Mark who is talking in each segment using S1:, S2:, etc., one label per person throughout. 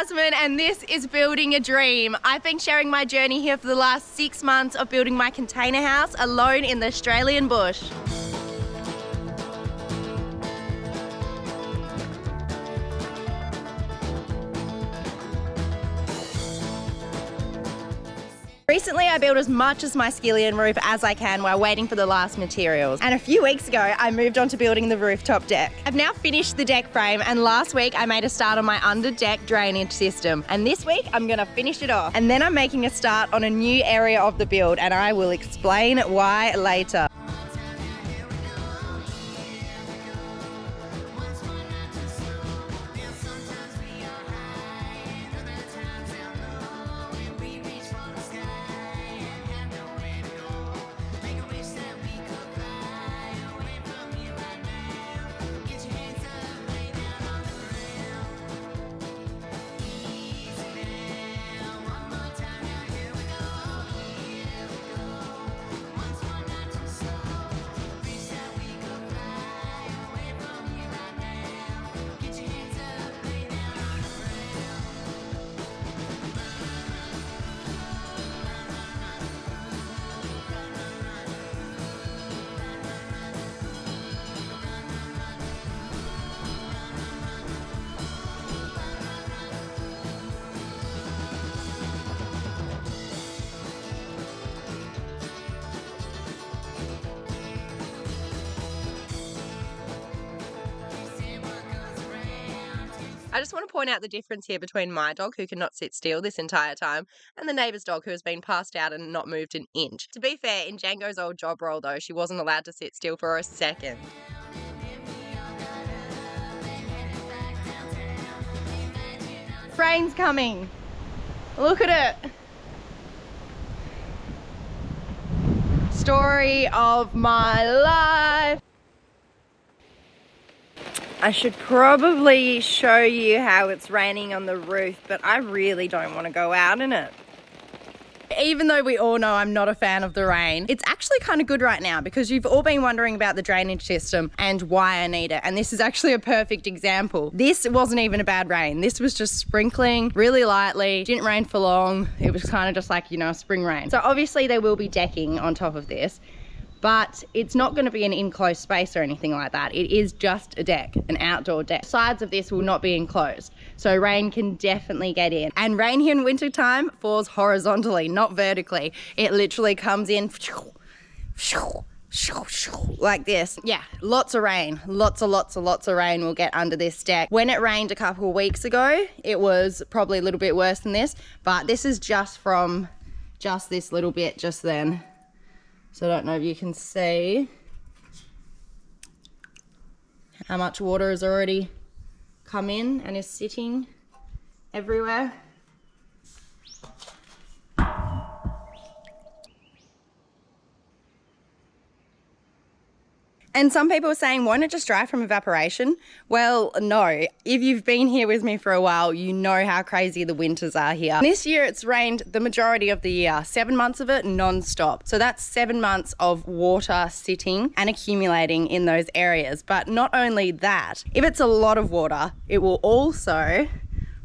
S1: Jasmine and this is Building a Dream. I've been sharing my journey here for the last 6 months of building my container house alone in the Australian bush. Recently, I built as much as my skillion roof as I can while waiting for the last materials. And a few weeks ago, I moved on to building the rooftop deck. I've now finished the deck frame, and last week I made a start on my under deck drainage system. And this week, I'm gonna finish it off. And then I'm making a start on a new area of the build, and I will explain why later. I just want to point out the difference here between my dog, who cannot sit still this entire time, and the neighbour's dog, who has been passed out and not moved an inch. To be fair, in Django's old job role though, she wasn't allowed to sit still for a second. Rain's coming. Look at it. Story of my life. I should probably show you how it's raining on the roof, but I really don't want to go out in it. Even though we all know I'm not a fan of the rain, it's actually kind of good right now because you've all been wondering about the drainage system and why I need it. And this is actually a perfect example. This wasn't even a bad rain. This was just sprinkling really lightly. Didn't rain for long. It was kind of just like, you know, a spring rain. So obviously there will be decking on top of this, but it's not going to be an enclosed space or anything like that. It is just a deck, an outdoor deck. Sides of this will not be enclosed, so rain can definitely get in. And rain here in winter time falls horizontally, not vertically. It literally comes in like this. Yeah, lots of rain, lots of rain will get under this deck. When it rained a couple of weeks ago, it was probably a little bit worse than this, but this is just from just this little bit just then. So I don't know if you can see how much water has already come in and is sitting everywhere. And some people are saying, won't it just dry from evaporation? Well, no. If you've been here with me for a while, you know how crazy the winters are here. This year it's rained the majority of the year, 7 months of it non-stop. So that's 7 months of water sitting and accumulating in those areas. But not only that, if it's a lot of water, it will also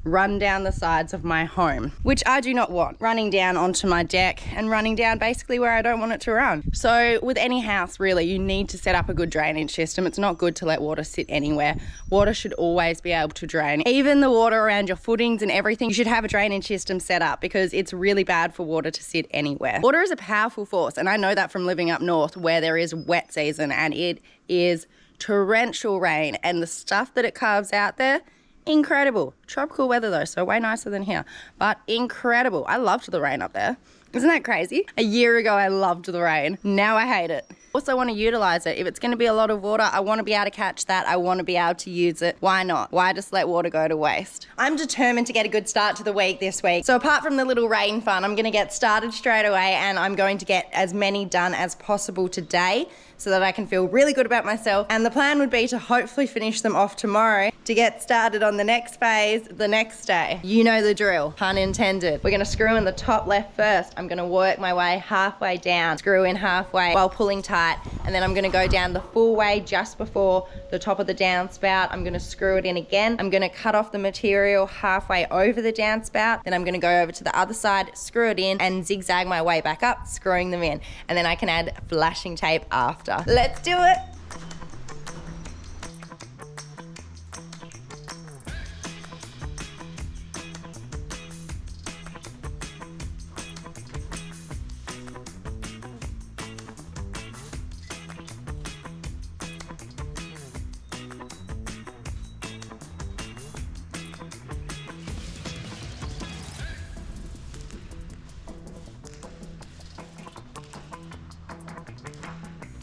S1: run down the sides of my home, which I do not want, running down onto my deck and running down basically where I don't want it to run. So with any house really, you need to set up a good drainage system. It's not good to let water sit anywhere. Water should always be able to drain. Even the water around your footings and everything, you should have a drainage system set up because it's really bad for water to sit anywhere. Water is a powerful force, and I know that from living up north where there is wet season and it is torrential rain, and the stuff that it carves out there, incredible. Tropical weather though, so way nicer than here, but incredible. I loved the rain up there. Isn't that crazy? A year ago I loved the rain. Now I hate it. Also want to utilize it. If it's going to be a lot of water, I want to be able to catch that. I want to be able to use it. Why not? Why just let water go to waste? I'm determined to get a good start to the week this week. So apart from the little rain fun, I'm going to get started straight away, and I'm going to get as many done as possible today so that I can feel really good about myself. And the plan would be to hopefully finish them off tomorrow to get started on the next phase the next day. You know the drill, pun intended. We're going to screw in the top left first. I'm going to work my way halfway down, screw in halfway while pulling tight tight, and then I'm gonna go down the full way just before the top of the downspout. I'm gonna screw it in again. I'm gonna cut off the material halfway over the downspout, then I'm gonna go over to the other side, screw it in, and zigzag my way back up, screwing them in. And then I can add flashing tape after. Let's do it.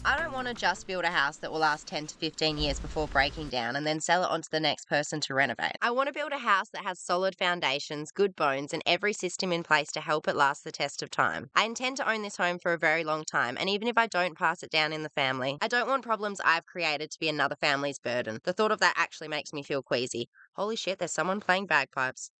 S1: I don't want to just build a house that will last 10 to 15 years before breaking down and then sell it on to the next person to renovate. I want to build a house that has solid foundations, good bones, and every system in place to help it last the test of time. I intend to own this home for a very long time, and even if I don't pass it down in the family, I don't want problems I've created to be another family's burden. The thought of that actually makes me feel queasy. Holy shit, there's someone playing bagpipes.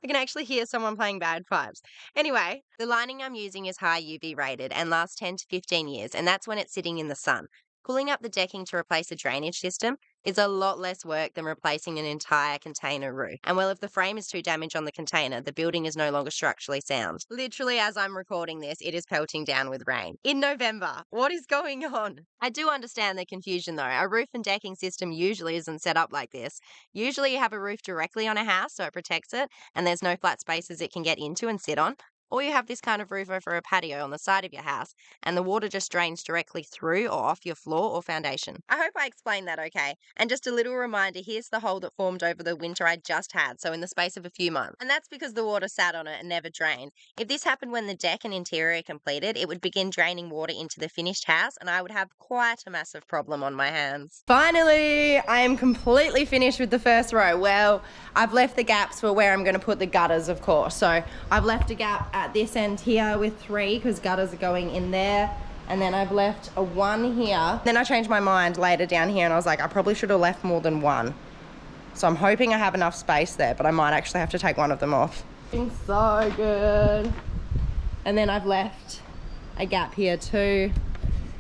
S1: I can actually hear someone playing bagpipes. Anyway, the lining I'm using is high UV rated and lasts 10 to 15 years, and that's when it's sitting in the sun. Pulling up the decking to replace a drainage system is a lot less work than replacing an entire container roof. And well, if the frame is too damaged on the container, the building is no longer structurally sound. Literally, as I'm recording this, it is pelting down with rain. In November, what is going on? I do understand the confusion though. A roof and decking system usually isn't set up like this. Usually you have a roof directly on a house so it protects it, and there's no flat spaces it can get into and sit on. Or you have this kind of roof over a patio on the side of your house, and the water just drains directly through or off your floor or foundation. I hope I explained that okay. And just a little reminder, here's the hole that formed over the winter I just had, so in the space of a few months. And that's because the water sat on it and never drained. If this happened when the deck and interior completed, it would begin draining water into the finished house, and I would have quite a massive problem on my hands. Finally, I am completely finished with the first row. Well, I've left the gaps for where I'm going to put the gutters, of course. So I've left a gap at this end here with 3 because gutters are going in there, and then I've left a 1 here. Then I changed my mind later down here and I was like, I probably should have left more than 1. So I'm hoping I have enough space there, but I might actually have to take one of them off. It's so good. And then I've left a gap here too,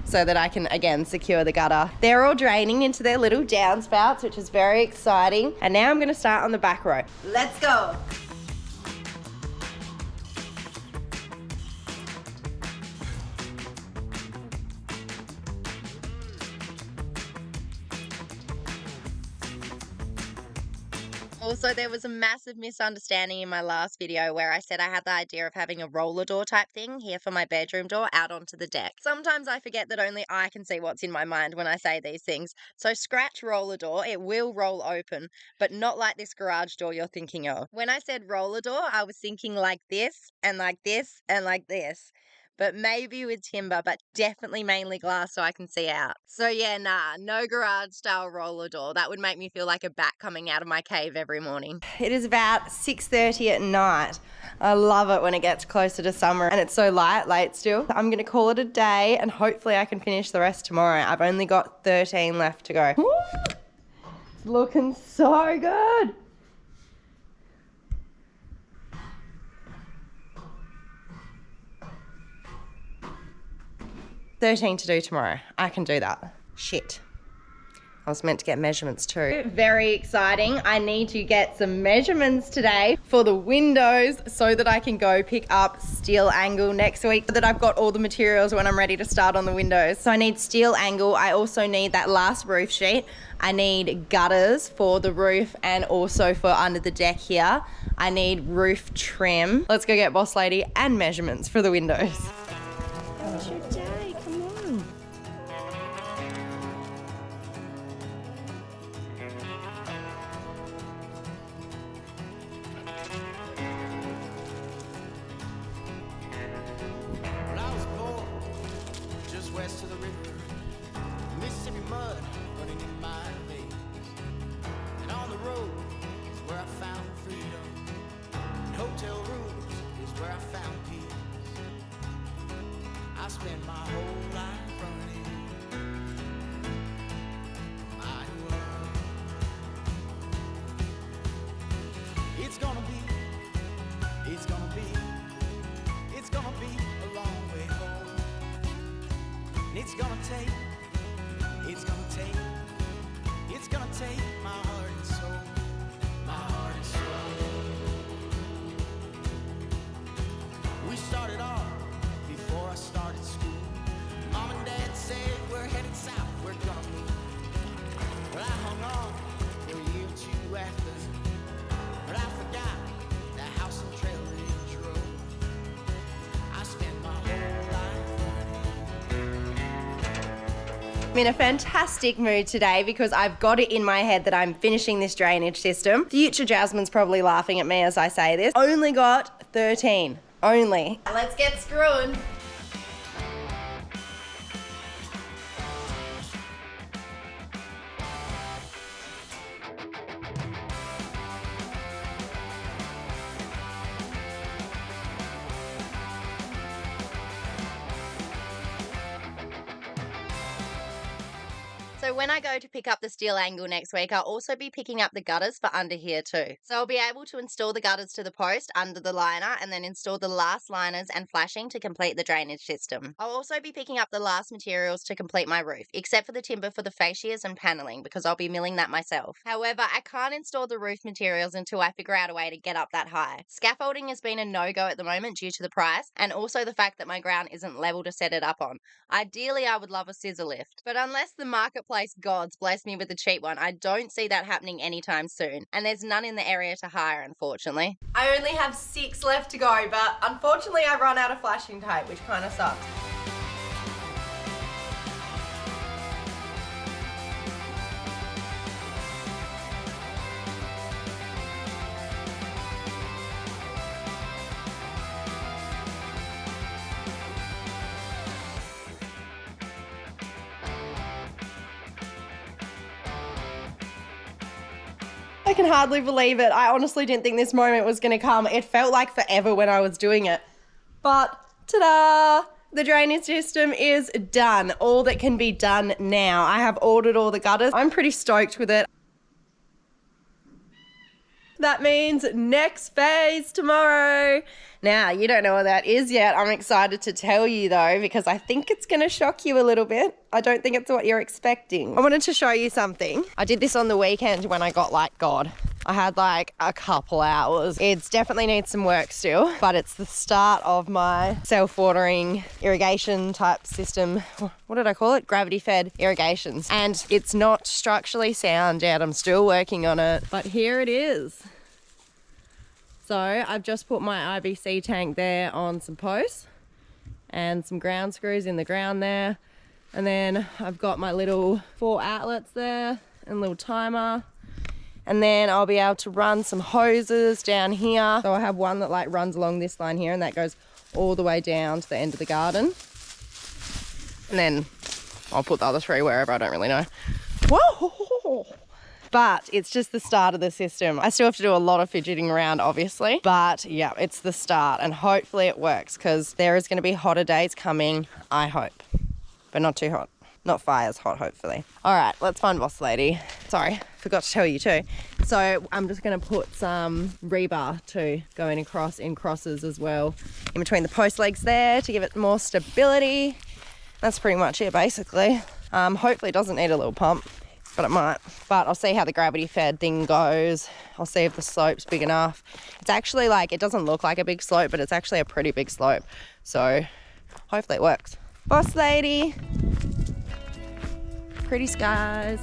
S1: so that I can again secure the gutter. They're all draining into their little downspouts, which is very exciting. And now I'm gonna start on the back row. Let's go. Also, there was a massive misunderstanding in my last video where I said I had the idea of having a roller door type thing here for my bedroom door out onto the deck. Sometimes I forget that only I can see what's in my mind when I say these things. So scratch roller door, it will roll open, but not like this garage door you're thinking of. When I said roller door, I was thinking like this and like this and like this. But maybe with timber, but definitely mainly glass so I can see out. So yeah, nah, no garage style roller door. That would make me feel like a bat coming out of my cave every morning. It is about 6:30 at night. I love it when it gets closer to summer and it's so late still. I'm gonna call it a day and hopefully I can finish the rest tomorrow. I've only got 13 left to go. Woo! It's looking so good. 13 to do tomorrow. I can do that. Shit. I was meant to get measurements too. Very exciting. I need to get some measurements today for the windows so that I can go pick up steel angle next week, so that I've got all the materials when I'm ready to start on the windows. So I need steel angle. I also need that last roof sheet. I need gutters for the roof and also for under the deck here. I need roof trim. Let's go get boss lady and measurements for the windows. How's your day? Come on.
S2: When I was born, just west of the river, Mississippi mud running in my veins, and on the road is where I found freedom, and hotel rooms is where I found peace. I spent my whole life running my world. It's gonna be a long way home. And take, it's gonna take, it's gonna take my heart and soul, my heart and soul. We started off before I started school. Mom and Dad said we're headed south, we're gonna move. But I hung on for a year or two after. But I forgot the house and trailer Ridge Road. I spent my whole life learning.
S1: I'm in a fantastic mood today because I've got it in my head that I'm finishing this drainage system. Future Jasmine's probably laughing at me as I say this. Only got 13. Only. Let's get screwing. So when I go to pick up the steel angle next week, I'll also be picking up the gutters for under here too. So I'll be able to install the gutters to the post under the liner and then install the last liners and flashing to complete the drainage system. I'll also be picking up the last materials to complete my roof, except for the timber for the fascias and paneling because I'll be milling that myself. However, I can't install the roof materials until I figure out a way to get up that high. Scaffolding has been a no-go at the moment due to the price and also the fact that my ground isn't level to set it up on. Ideally, I would love a scissor lift, but unless the marketplace gods bless me with a cheap one, I don't see that happening anytime soon, and there's none in the area to hire, unfortunately. I only have 6 left to go, but unfortunately I run out of flashing tape, which kind of sucks. I can hardly believe it. I honestly didn't think this moment was going to come. It felt like forever when I was doing it. But ta-da! The drainage system is done. All that can be done now. I have ordered all the gutters. I'm pretty stoked with it. That means next phase tomorrow. Now, you don't know what that is yet. I'm excited to tell you though, because I think it's going to shock you a little bit. I don't think it's what you're expecting. I wanted to show you something. I did this on the weekend when I got like God. I had like a couple hours. It definitely needs some work still, but it's the start of my self-watering irrigation type system. What did I call it? Gravity-fed irrigations. And it's not structurally sound yet. I'm still working on it, but here it is. So I've just put my IBC tank there on some posts and some ground screws in the ground there. And then I've got my little 4 outlets there and a little timer. And then I'll be able to run some hoses down here. So I have one that like runs along this line here and that goes all the way down to the end of the garden. And then I'll put the other 3 wherever, I don't really know. Whoa! But it's just the start of the system. I still have to do a lot of fidgeting around, obviously. But yeah, it's the start and hopefully it works because there is going to be hotter days coming, I hope. But not too hot. Not fires hot, hopefully. All right, let's find Boss Lady. Sorry, forgot to tell you too. So I'm just going to put some rebar too going across in crosses as well in between the post legs there to give it more stability. That's pretty much it basically. Hopefully it doesn't need a little pump. But it might. But I'll see how the gravity fed thing goes. I'll see if the slope's big enough. It's actually like, it doesn't look like a big slope, but it's actually a pretty big slope. So hopefully it works. Boss Lady. Pretty skies.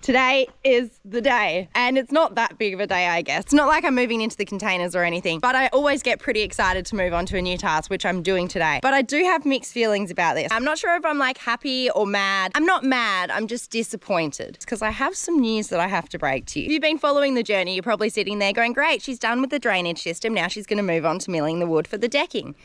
S1: Today is the day, and it's not that big of a day, I guess. It's not like I'm moving into the containers or anything, but I always get pretty excited to move on to a new task, which I'm doing today. But I do have mixed feelings about this. I'm not sure if I'm like happy or mad. I'm not mad, I'm just disappointed because I have some news that I have to break to you. If you've been following the journey, you're probably sitting there going, great, she's done with the drainage system. Now she's gonna move on to milling the wood for the decking.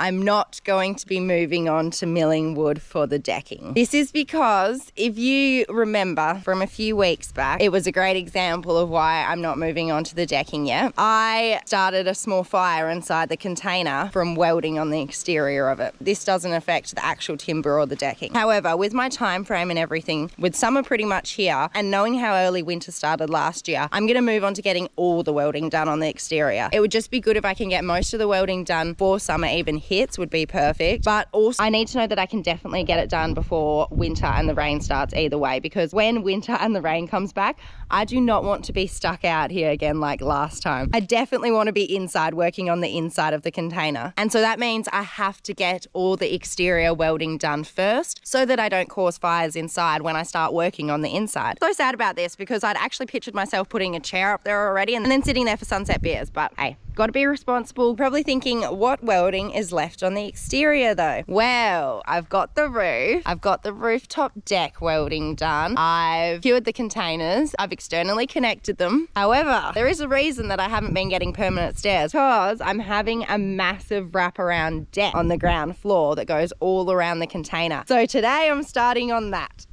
S1: I'm not going to be moving on to milling wood for the decking. This is because if you remember from a few weeks back, it was a great example of why I'm not moving on to the decking yet. I started a small fire inside the container from welding on the exterior of it. This doesn't affect the actual timber or the decking. However, with my time frame and everything, with summer pretty much here and knowing how early winter started last year, I'm going to move on to getting all the welding done on the exterior. It would just be good if I can get most of the welding done before summer even hits, would be perfect. But also I need to know that I can definitely get it done before winter and the rain starts either way, because when winter and the rain comes back, I do not want to be stuck out here again like last time. I definitely want to be inside working on the inside of the container. And so that means I have to get all the exterior welding done first so that I don't cause fires inside when I start working on the inside. So sad about this because I'd actually pictured myself putting a chair up there already and then sitting there for sunset beers, but hey, got to be responsible. Probably thinking, what welding is left on the exterior though? Well, I've got the roof. I've got the rooftop deck welding done. I've cured the containers. I've externally connected them. However, there is a reason that I haven't been getting permanent stairs, because I'm having a massive wraparound deck on the ground floor that goes all around the container. So today I'm starting on that.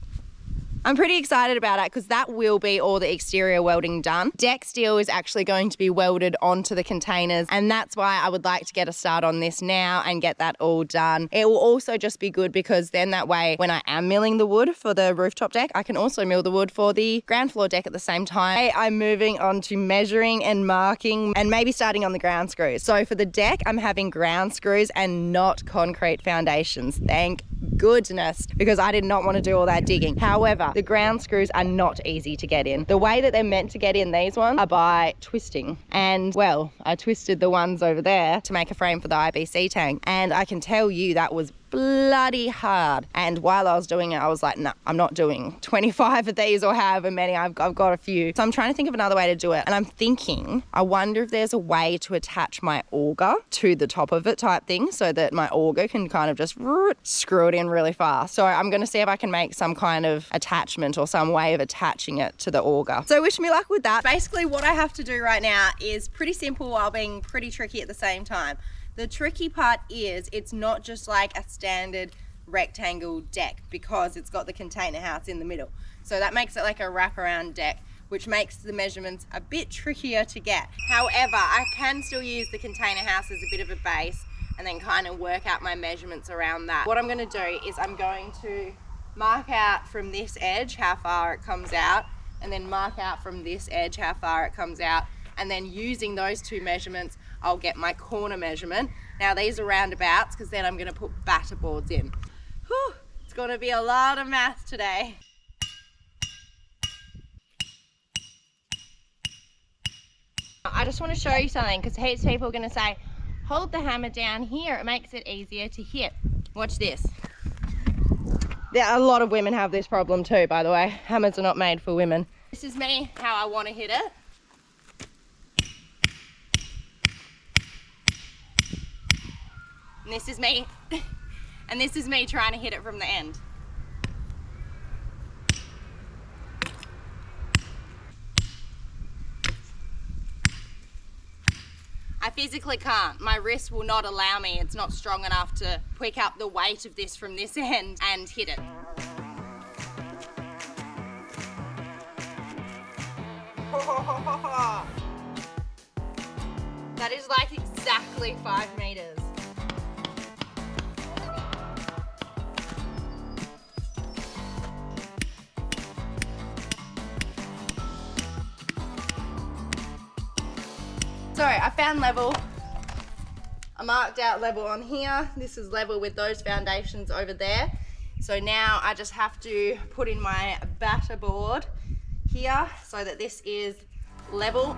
S1: I'm pretty excited about it because that will be all the exterior welding done. Deck steel is actually going to be welded onto the containers, and that's why I would like to get a start on this now and get that all done. It will also just be good because then that way when I am milling the wood for the rooftop deck, I can also mill the wood for the ground floor deck at the same time. Hey, I'm moving on to measuring and marking and maybe starting on the ground screws. So for the deck, I'm having ground screws and not concrete foundations. Thank goodness, because I did not want to do all that digging. However, the ground screws are not easy to get in. The way that they're meant to get in, these ones, are by twisting. And well, I twisted the ones over there to make a frame for the IBC tank. And I can tell you that was bloody hard. And while I was doing it, I was like, no, I'm not doing 25 of these or however many. I've got a few. So I'm trying to think of another way to do it. And I'm thinking, I wonder if there's a way to attach my auger to the top of it type thing so that my auger can kind of just screw it in really fast. So I'm going to see if I can make some kind of attachment or some way of attaching it to the auger. So wish me luck with that. Basically what I have to do right now is pretty simple while being pretty tricky at the same time. The tricky part is it's not just like a standard rectangle deck because it's got the container house in the middle. So that makes it like a wraparound deck, which makes the measurements a bit trickier to get. However, I can still use the container house as a bit of a base and then kind of work out my measurements around that. What I'm going to do is I'm going to mark out from this edge how far it comes out, and then mark out from this edge how far it comes out, and then using those two measurements I'll get my corner measurement. Now these are roundabouts because then I'm going to put batter boards in. Whew, it's going to be a lot of math today. I just want to show you something because heaps of people are going to say, hold the hammer down here, it makes it easier to hit. Watch this. A lot of women have this problem too, by the way. Hammers are not made for women. This is me, how I want to hit it. And this is me, and this is me trying to hit it from the end. I physically can't. My wrist will not allow me. It's not strong enough to pick up the weight of this from this end and hit it. That is like exactly 5 meters. So I found level. I marked out level on here. This is level with those foundations over there. So now I just have to put in my batter board here so that this is level.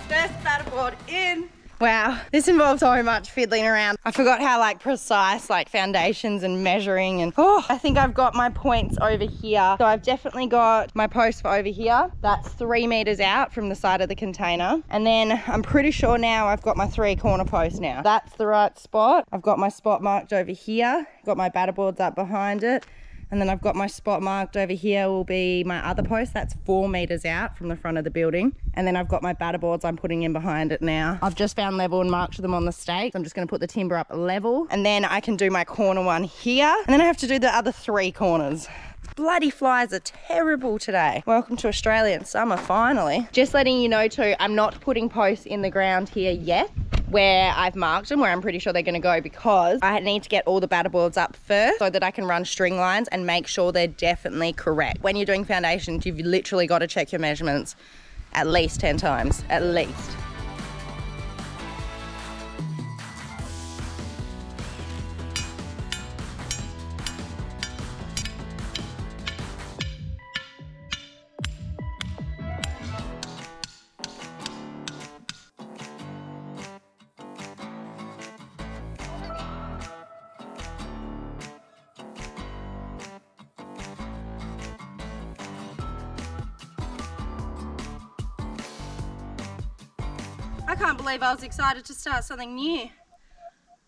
S1: First batter board in. Wow, this involves so much fiddling around. I forgot how like precise like foundations and measuring and I think I've got my points over here. So I've definitely got my post for over here. That's 3 meters out from the side of the container. And then I'm pretty sure now I've got my 3 corner posts now. That's the right spot. I've got my spot marked over here. Got my batter boards up behind it. And then I've got my spot marked over here will be my other post. That's 4 meters out from the front of the building. And then I've got my batter boards I'm putting in behind it now. I've just found level and marked them on the stake. I'm just gonna put the timber up level and then I can do my corner one here. And then I have to do the other 3 corners. Bloody flies are terrible today. Welcome to Australian summer, finally. Just letting you know too, I'm not putting posts in the ground here yet where I've marked them, where I'm pretty sure they're gonna go, because I need to get all the batter boards up first so that I can run string lines and make sure they're definitely correct. When you're doing foundations, you've literally got to check your measurements at least 10 times, at least. I can't believe I was excited to start something new.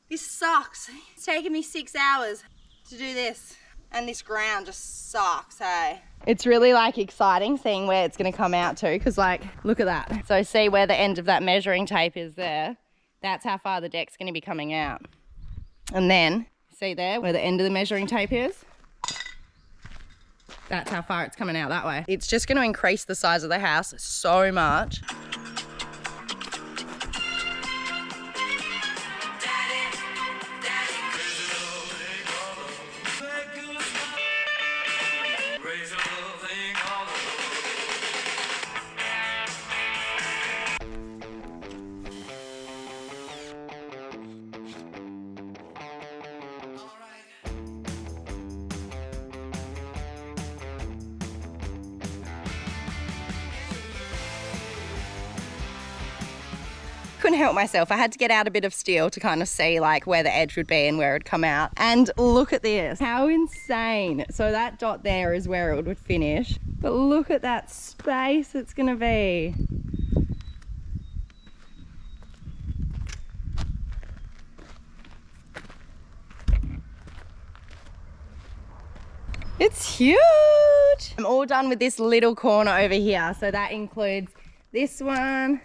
S1: This sucks. It's taken me 6 hours to do this, and this ground just sucks, hey? It's really like exciting seeing where it's gonna come out to, because like, look at that. So see where the end of that measuring tape is there? That's how far the deck's gonna be coming out. And then, see there, where the end of the measuring tape is? That's how far it's coming out that way. It's just gonna increase the size of the house so much. Couldn't help myself. I had to get out a bit of steel to kind of see like where the edge would be and where it would come out. And look at this, how insane. So that dot there is where it would finish, but look at that space it's gonna be. It's huge. I'm all done with this little corner over here. So that includes this one,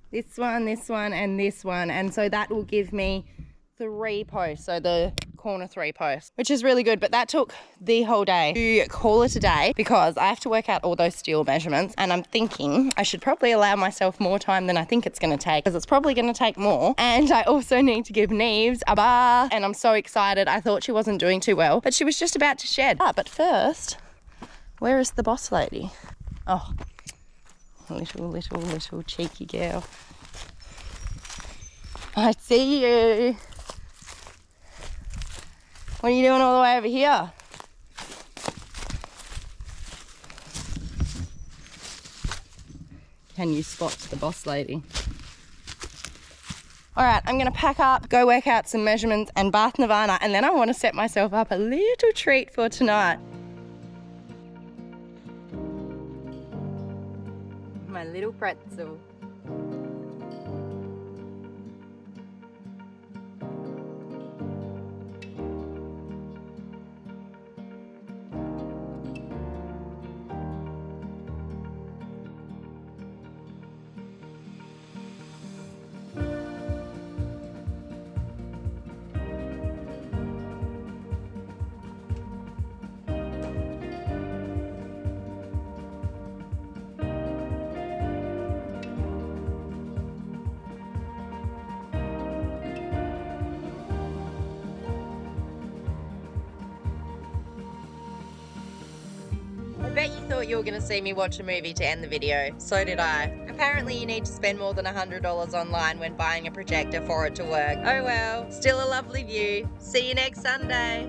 S1: this one, this one, and this one. And so that will give me 3 posts. So the corner 3 posts, which is really good. But that took the whole day to call it a day because I have to work out all those steel measurements. And I'm thinking I should probably allow myself more time than I think it's going to take, because it's probably going to take more. And I also need to give Neves a bath. And I'm so excited. I thought she wasn't doing too well, but she was just about to shed. But first, where is the boss lady? Oh, little cheeky girl. I see you. What are you doing all the way over here? Can you spot the boss lady? All right, I'm gonna pack up, go work out some measurements and bath nirvana, and then I wanna set myself up a little treat for tonight. My little pretzel. I bet you thought you were going to see me watch a movie to end the video. So did I. Apparently you need to spend more than $100 online when buying a projector for it to work. Oh well, still a lovely view. See you next Sunday.